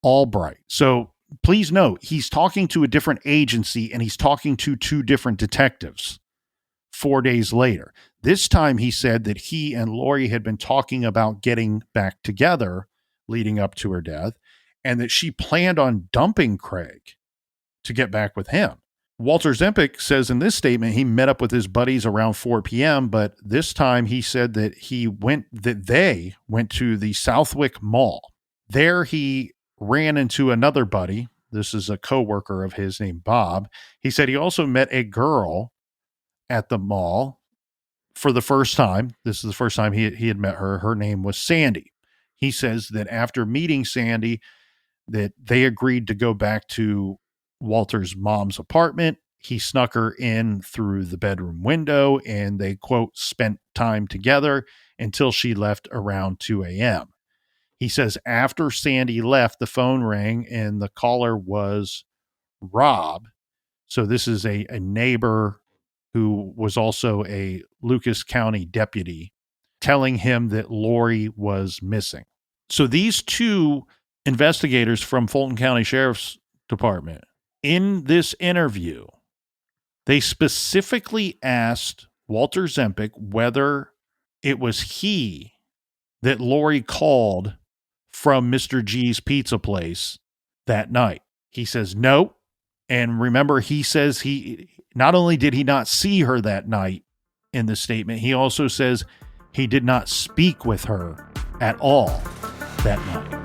Albright. So please note, he's talking to a different agency and he's talking to two different detectives 4 days later. This time he said that he and Lori had been talking about getting back together leading up to her death, and that she planned on dumping Craig to get back with him. Walter Zempic says in this statement he met up with his buddies around 4 p.m., but this time he said that they went to the Southwick Mall. There he ran into another buddy. This is a coworker of his named Bob. He said he also met a girl at the mall for the first time. This is the first time he had met her. Her name was Sandy. He says that after meeting Sandy, that they agreed to go back to Walter's mom's apartment. He snuck her in through the bedroom window and they, quote, spent time together until she left around 2 a.m. He says after Sandy left, the phone rang and the caller was Rob. So this is a neighbor who was also a Lucas County deputy, telling him that Lori was missing. So these two investigators from Fulton County Sheriff's Department, in this interview, they specifically asked Walter Zempic whether it was he that Lori called from Mr. G's pizza place that night. He says no. And remember, he says he not only did he not see her that night in the statement, he also says he did not speak with her at all that night.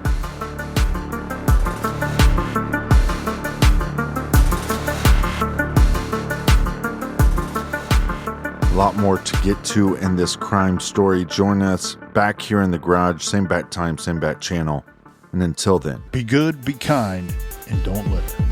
A lot more to get to in this crime story. Join us back here in the garage, same bat time, same bat channel. And until then, be good, be kind, and don't litter.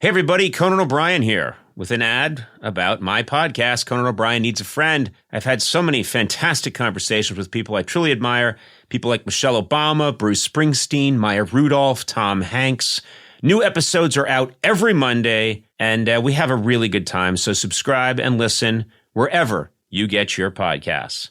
Hey everybody, Conan O'Brien here with an ad about my podcast, Conan O'Brien Needs a Friend. I've had so many fantastic conversations with people I truly admire, people like Michelle Obama, Bruce Springsteen, Maya Rudolph, Tom Hanks. New episodes are out every Monday, and we have a really good time, so subscribe and listen wherever you get your podcasts.